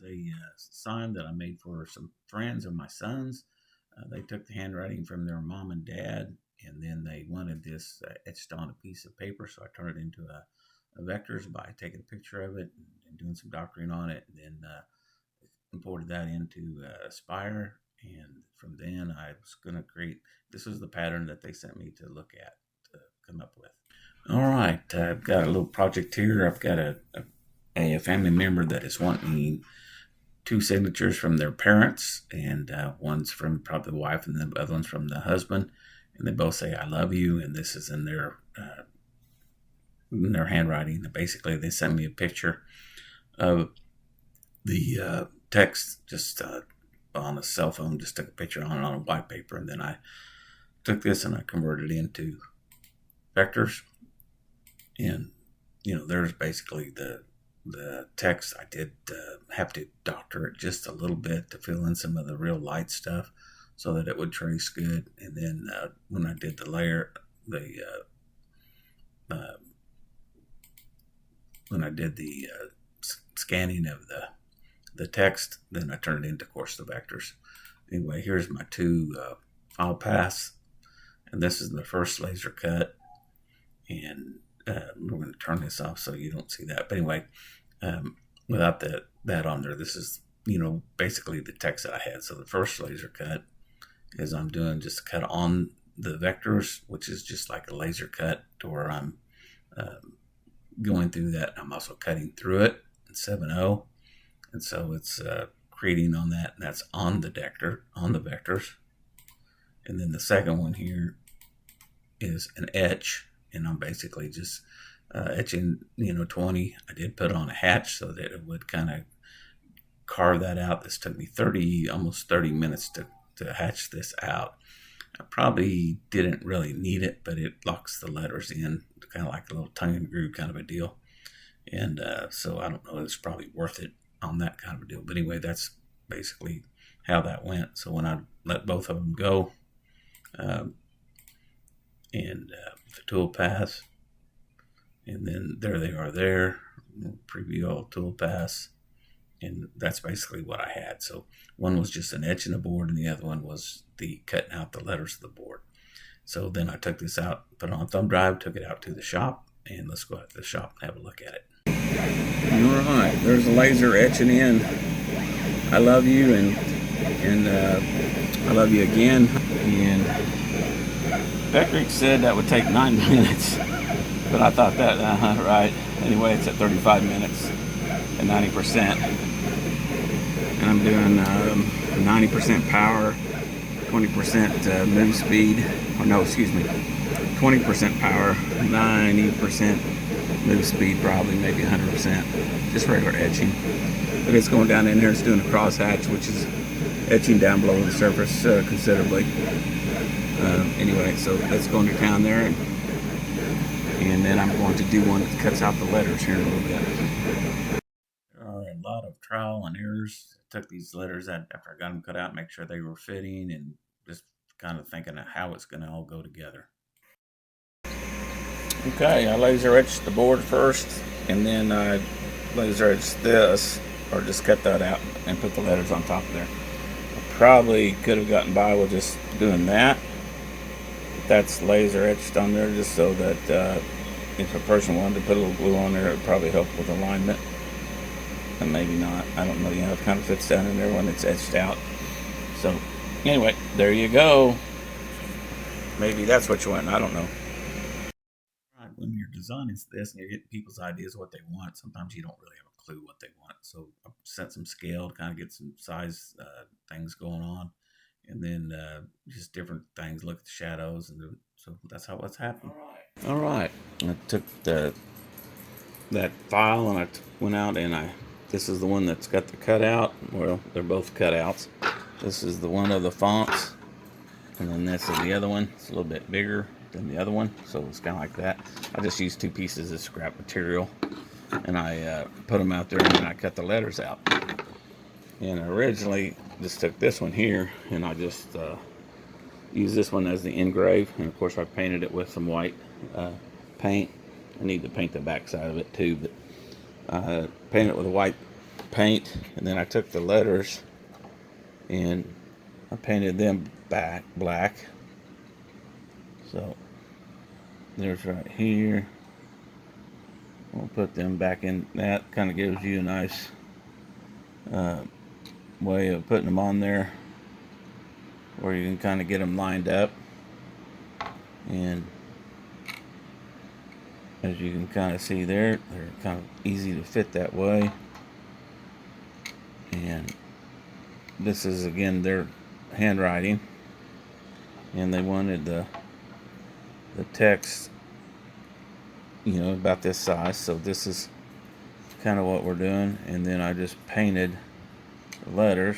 A sign that I made for some friends of my sons. They took the handwriting from their mom and dad, and then they wanted this etched on a piece of paper, so I turned it into a vectors by taking a picture of it and doing some doctoring on it, and then imported that into Aspire. And from then, I was going to create. This was the pattern that they sent me to look at to come up with. All right, I've got a little project here. I've got a family member that is wanting two signatures from their parents, and one's from probably the wife, and the other one's from the husband. And they both say "I love you," and this is in their handwriting. Basically, they sent me a picture of the text just on a cell phone. Just took a picture on it on a white paper, and then I took this and I converted it into vectors. And there's basically the text. I did have to doctor it just a little bit to fill in some of the real light stuff so that it would trace good. And then when I did the layer, when I did the scanning of the text, then I turned it into, of course, the vectors. Anyway, here's my two file paths, and this is the first laser cut. And we're going to turn this off so you don't see that. But anyway, without that on there, this is basically the text that I had. So the first laser cut is I'm doing just a cut on the vectors, which is just like a laser cut to where I'm going through that. I'm also cutting through it in 7.0, and so it's creating on that, and that's on the vectors. And then the second one here is an etch. And I'm basically just etching, 20. I did put on a hatch so that it would kind of carve that out. This took me almost 30 minutes to hatch this out. I probably didn't really need it, but it locks the letters in, kind of like a little tongue and groove kind of a deal. And so I don't know, it's probably worth it on that kind of a deal. But anyway, that's basically how that went. So when I let both of them go, and the tool path, and then there they are there, preview all tool paths, and that's basically what I had. So one was just an etch in the board, and the other one was the cutting out the letters of the board. So then I took this out, put it on a thumb drive, took it out to the shop, and let's go out to the shop and have a look at it. All right, there's the laser etching in "I love you" and "I love you again." And Beckrick said that would take 9 minutes, but I thought that, right. Anyway, it's at 35 minutes at 90%. And I'm doing 90% power, 20% move speed. Or no, excuse me, 20% power, 90% move speed, probably maybe 100%. Just regular etching. But it's going down in there, it's doing a crosshatch, which is etching down below the surface considerably. Anyway, so let's go into town there, and then I'm going to do one that cuts out the letters here in a little bit. There are a lot of trial and errors. I took these letters out after I got them cut out, make sure they were fitting, and just kind of thinking of how it's going to all go together. Okay, I laser etched the board first, and then I laser etched this, or just cut that out and put the letters on top of there. I probably could have gotten by with just doing that. That's laser etched on there just so that if a person wanted to put a little glue on there, it would probably help with alignment. And maybe not. I don't know. It kind of fits down in there when it's etched out. So anyway, there you go. Maybe that's what you want. I don't know. Right, when you're designing this and you're getting people's ideas of what they want, sometimes you don't really have a clue what they want. So I set some scale to kind of get some size things going on. And then just different things, look at the shadows, and so that's how what's happening. All right. I took that file and I went out and this is the one that's got the cutout. Well, they're both cutouts. This is the one of the fonts, and then this is the other one. It's a little bit bigger than the other one, so it's kind of like that. I just used 2 pieces of scrap material, and I put them out there, and then I cut the letters out. And I originally just took this one here, and I just used this one as the engrave. And of course I painted it with some white paint. I need to paint the back side of it too, but I painted it with a white paint, and then I took the letters and I painted them back black. So there's right here. We'll put them back in. That kind of gives you a nice way of putting them on there, where you can kind of get them lined up. And as you can kind of see there, they're kind of easy to fit that way. And this is again their handwriting, and they wanted the text, you know, about this size. So this is kind of what we're doing. And then I just painted the letters,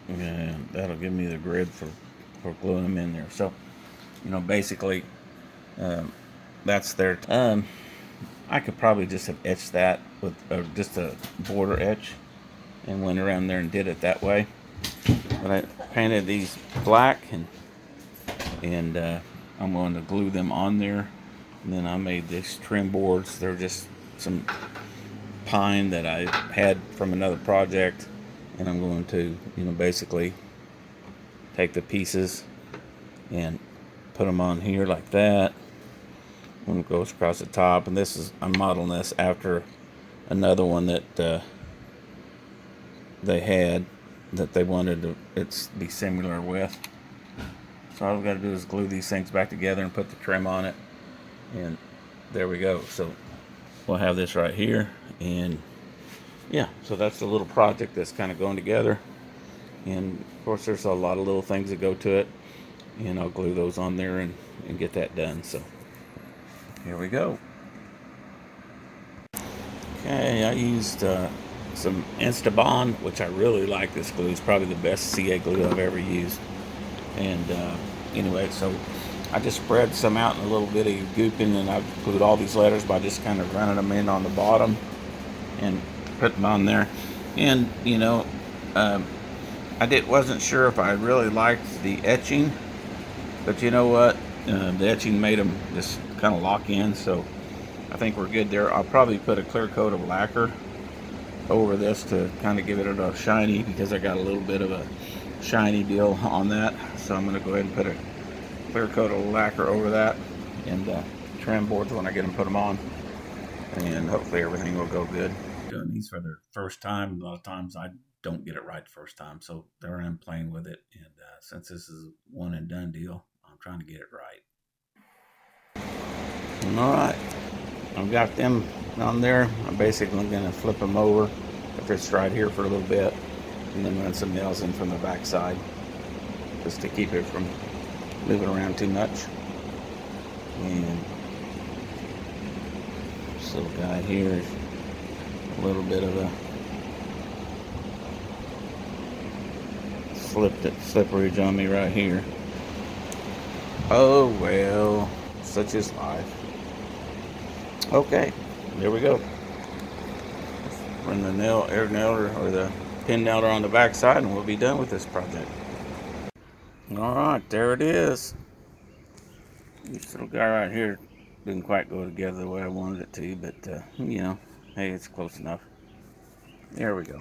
and that'll give me the grid for gluing them in there. So, you know, basically that's their I could probably just have etched that with just a border etch and went around there and did it that way. But I painted these black, and I'm going to glue them on there. And then I made these trim boards. They're just some pine that I had from another project, and I'm going to, you know, basically take the pieces and put them on here like that. One goes across the top, and this is, I'm modeling this after another one that they had that they wanted to be similar with. So all I've got to do is glue these things back together and put the trim on it, and there we go. So we'll have this right here, and yeah, so that's the little project that's kind of going together. And of course there's a lot of little things that go to it, and I'll glue those on there and get that done. So here we go. Okay, I used some Instabond, which I really like. This glue is probably the best CA glue I've ever used. And anyway, so I just spread some out in a little bit of gooping, and I've glued all these letters by just kind of running them in on the bottom and put them on there. And you know, wasn't sure if I really liked the etching, but you know what, the etching made them just kind of lock in, so I think we're good there. I'll probably put a clear coat of lacquer over this to kind of give it a shiny, because I got a little bit of a shiny deal on that. So I'm going to go ahead and put a clear coat of lacquer over that, and trim boards when I get them, put them on, and hopefully everything will go good. Doing these for the first time, a lot of times I don't get it right the first time, so there I'm playing with it. And since this is a one and done deal, I'm trying to get it right. All right, I've got them on there. I'm basically going to flip them over, put this right here for a little bit, and then run some nails in from the back side, just to keep it from moving around too much. And this little guy here is a little bit of a slippery on me right here. Oh well, such is life. Okay, there we go. Run the air nailer or the pin nailer on the back side, and we'll be done with this project. All right, there it is. This little guy right here didn't quite go together the way I wanted it to, but you know, hey, it's close enough. There we go.